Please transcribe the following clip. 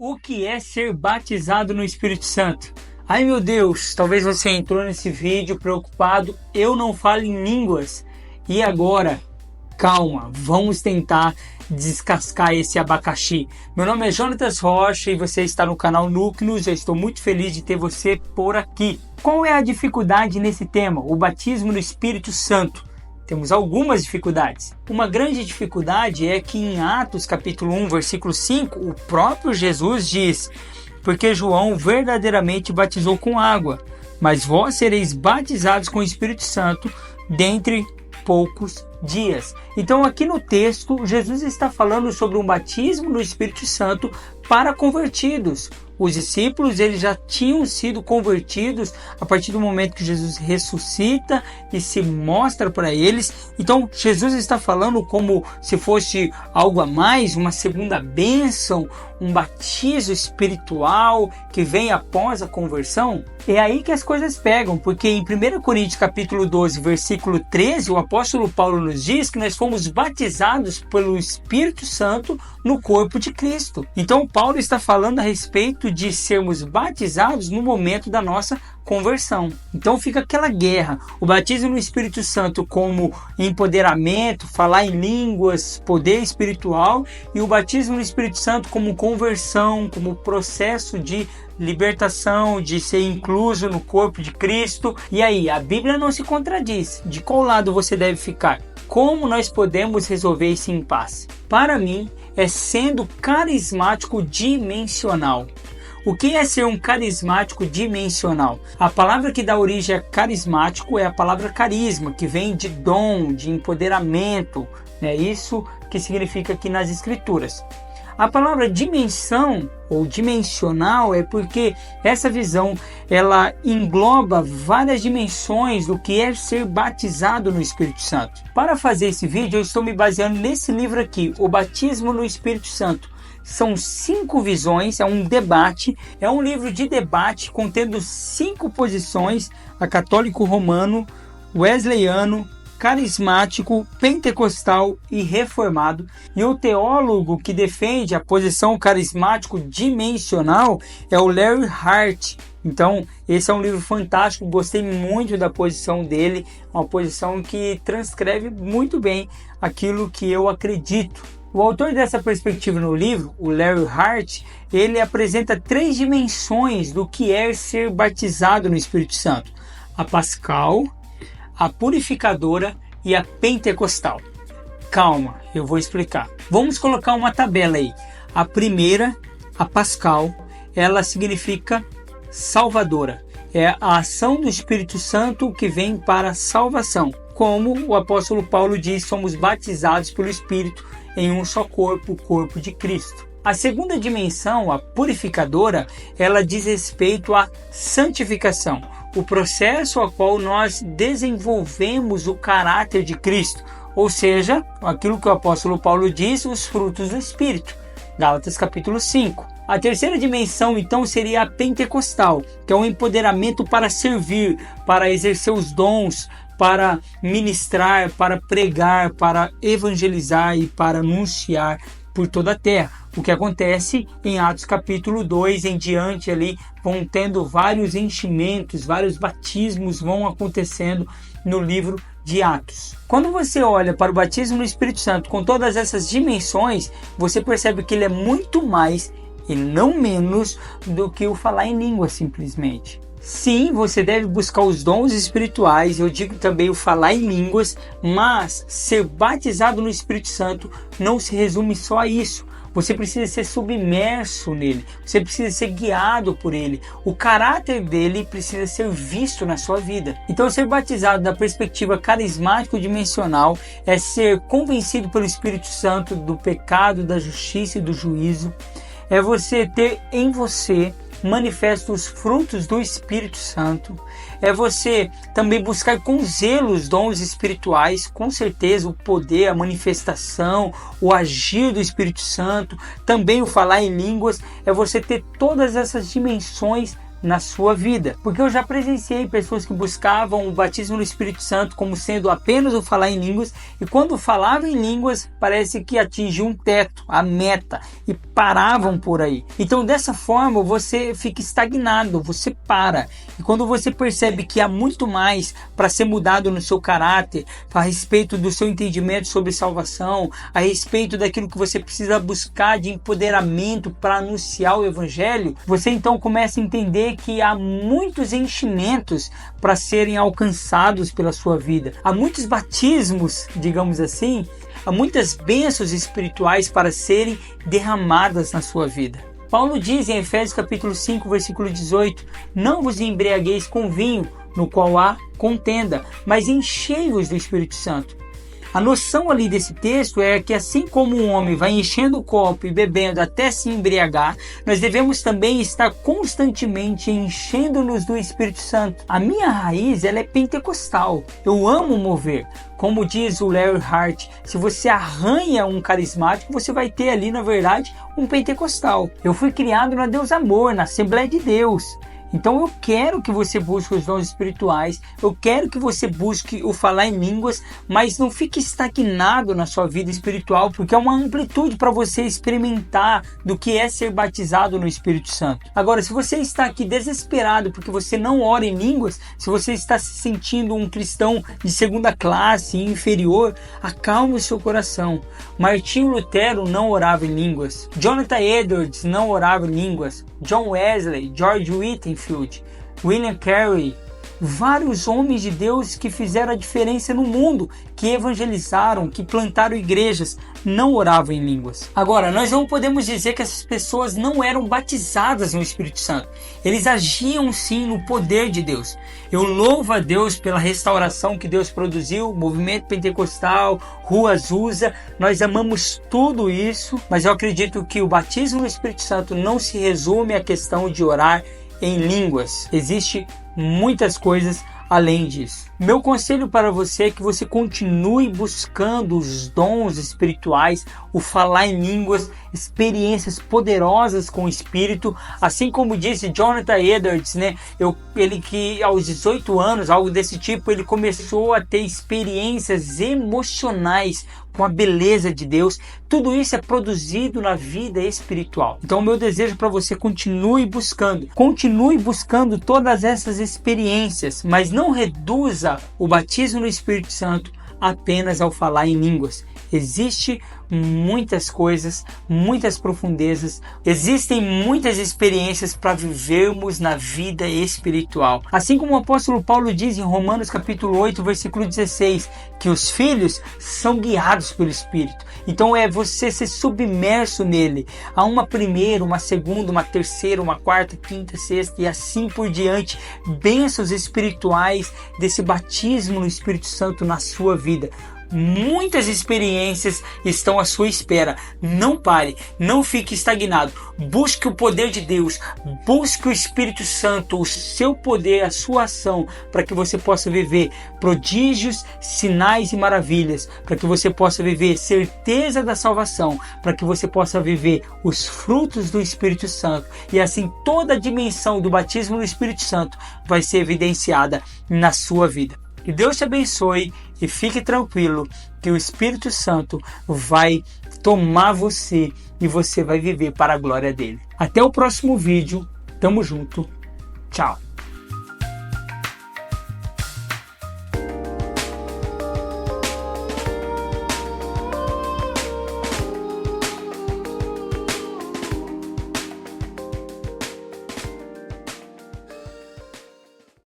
O que é ser batizado no Espírito Santo? Ai meu Deus, talvez você entrou nesse vídeo preocupado, eu não falo em línguas. E agora? Calma, vamos tentar descascar esse abacaxi. Meu nome é Jonatas Rocha e você está no canal Núcleos. Eu estou muito feliz de ter você por aqui. Qual é a dificuldade nesse tema? O batismo no Espírito Santo. Temos algumas dificuldades. Uma grande dificuldade é que em Atos capítulo 1, versículo 5, o próprio Jesus diz: porque João verdadeiramente batizou com água, mas vós sereis batizados com o Espírito Santo dentre poucos dias. Então aqui no texto, Jesus está falando sobre um batismo no Espírito Santo para convertidos. Os discípulos eles já tinham sido convertidos a partir do momento que Jesus ressuscita e se mostra para eles. Então Jesus está falando como se fosse algo a mais, uma segunda bênção, um batismo espiritual que vem após a conversão. É aí que as coisas pegam, porque em 1 Coríntios capítulo 12, versículo 13, o apóstolo Paulo nos diz que nós fomos batizados pelo Espírito Santo no corpo de Cristo. Então Paulo está falando a respeito de sermos batizados no momento da nossa conversão. Então fica aquela guerra, o batismo no Espírito Santo como empoderamento, falar em línguas, poder espiritual, e o batismo no Espírito Santo como conversão, como processo de libertação, de ser incluso no corpo de Cristo. E aí, a Bíblia não se contradiz. De qual lado você deve ficar? Como nós podemos resolver esse impasse? Para mim, é sendo carismático dimensional. O que é ser um carismático dimensional? A palavra que dá origem a carismático é a palavra carisma, que vem de dom, de empoderamento. É isso que significa aqui nas Escrituras. A palavra dimensão ou dimensional é porque essa visão ela engloba várias dimensões do que é ser batizado no Espírito Santo. Para fazer esse vídeo eu estou me baseando nesse livro aqui, O Batismo no Espírito Santo. São 5 visões, é um debate, é um livro de debate contendo 5 posições: a católico romano, wesleyano, carismático, pentecostal e reformado. E o teólogo que defende a posição carismático dimensional é o Larry Hart. Então esse é um livro fantástico, gostei muito da posição dele, uma posição que transcreve muito bem aquilo que eu acredito. O autor dessa perspectiva no livro, o Larry Hart, ele apresenta 3 dimensões do que é ser batizado no Espírito Santo: a pascal, a purificadora e a pentecostal. Calma, eu vou explicar. Vamos colocar uma tabela aí. A primeira, a pascal, ela significa salvadora. É a ação do Espírito Santo que vem para a salvação. Como o apóstolo Paulo diz, somos batizados pelo Espírito em um só corpo, o corpo de Cristo. A segunda dimensão, a purificadora, ela diz respeito à santificação, o processo ao qual nós desenvolvemos o caráter de Cristo, ou seja, aquilo que o apóstolo Paulo diz, os frutos do Espírito, Gálatas capítulo 5. A terceira dimensão, então, seria a pentecostal, que é um empoderamento para servir, para exercer os dons, para ministrar, para pregar, para evangelizar e para anunciar por toda a terra. O que acontece em Atos capítulo 2 em diante ali, vão tendo vários enchimentos, vários batismos vão acontecendo no livro de Atos. Quando você olha para o batismo no Espírito Santo com todas essas dimensões, você percebe que ele é muito mais e não menos do que o falar em língua simplesmente. Sim, você deve buscar os dons espirituais, eu digo também o falar em línguas, mas ser batizado no Espírito Santo não se resume só a isso. Você precisa ser submerso nele, você precisa ser guiado por ele, o caráter dele precisa ser visto na sua vida. Então ser batizado da perspectiva carismático-dimensional é ser convencido pelo Espírito Santo do pecado, da justiça e do juízo. É você ter em você manifesta os frutos do Espírito Santo. É você também buscar com zelo os dons espirituais, com certeza o poder, a manifestação, o agir do Espírito Santo, também o falar em línguas. É você ter todas essas dimensões na sua vida. Porque eu já presenciei pessoas que buscavam o batismo no Espírito Santo como sendo apenas o falar em línguas, e quando falavam em línguas, parece que atingiam um teto, a meta, e paravam por aí. Então dessa forma você fica estagnado, você para. E quando você percebe que há muito mais para ser mudado no seu caráter, a respeito do seu entendimento sobre salvação, a respeito daquilo que você precisa buscar de empoderamento para anunciar o Evangelho, você então começa a entender que há muitos enchimentos para serem alcançados pela sua vida. Há muitos batismos, digamos assim, há muitas bênçãos espirituais para serem derramadas na sua vida. Paulo diz em Efésios capítulo 5, versículo 18: não vos embriagueis com vinho, no qual há contenda, mas enchei-vos do Espírito Santo. A noção ali desse texto é que assim como um homem vai enchendo o copo e bebendo até se embriagar, nós devemos também estar constantemente enchendo-nos do Espírito Santo. A minha raiz ela é pentecostal. Eu amo mover. Como diz o Larry Hart, se você arranha um carismático, você vai ter ali, na verdade, um pentecostal. Eu fui criado na Deus Amor, na Assembleia de Deus. Então eu quero que você busque os dons espirituais, eu quero que você busque o falar em línguas, mas não fique estagnado na sua vida espiritual, porque é uma amplitude para você experimentar do que é ser batizado no Espírito Santo. Agora, se você está aqui desesperado porque você não ora em línguas, se você está se sentindo um cristão de segunda classe, inferior, acalme o seu coração. Martinho Lutero não orava em línguas, Jonathan Edwards não orava em línguas, John Wesley, George Whitefield, William Carey, vários homens de Deus que fizeram a diferença no mundo, que evangelizaram, que plantaram igrejas, não oravam em línguas. Agora, nós não podemos dizer que essas pessoas não eram batizadas no Espírito Santo. Eles agiam sim no poder de Deus. Eu louvo a Deus pela restauração que Deus produziu, movimento pentecostal, Rua Azusa, nós amamos tudo isso, mas eu acredito que o batismo no Espírito Santo não se resume à questão de orar em línguas. Existe muitas coisas além disso. Meu conselho para você é que você continue buscando os dons espirituais, o falar em línguas, experiências poderosas com o Espírito, assim como disse Jonathan Edwards, ele que aos 18 anos, algo desse tipo, ele começou a ter experiências emocionais com a beleza de Deus. Tudo isso é produzido na vida espiritual. Então o meu desejo para você: continue buscando todas essas experiências, mas não reduza o batismo no Espírito Santo apenas ao falar em línguas. Existem muitas coisas, muitas profundezas, existem muitas experiências para vivermos na vida espiritual. Assim como o apóstolo Paulo diz em Romanos capítulo 8, versículo 16, que os filhos são guiados pelo Espírito. Então é você ser submerso nele. Há uma primeira, uma segunda, uma terceira, uma quarta, quinta, sexta e assim por diante. Bênçãos espirituais desse batismo no Espírito Santo na sua vida. Muitas experiências estão à sua espera. Não pare, não fique estagnado. Busque o poder de Deus, busque o Espírito Santo, o seu poder, a sua ação, para que você possa viver prodígios, sinais e maravilhas, para que você possa viver certeza da salvação, para que você possa viver os frutos do Espírito Santo, e assim toda a dimensão do batismo no Espírito Santo vai ser evidenciada na sua vida. Que Deus te abençoe e fique tranquilo que o Espírito Santo vai tomar você e você vai viver para a glória dele. Até o próximo vídeo. Tamo junto. Tchau.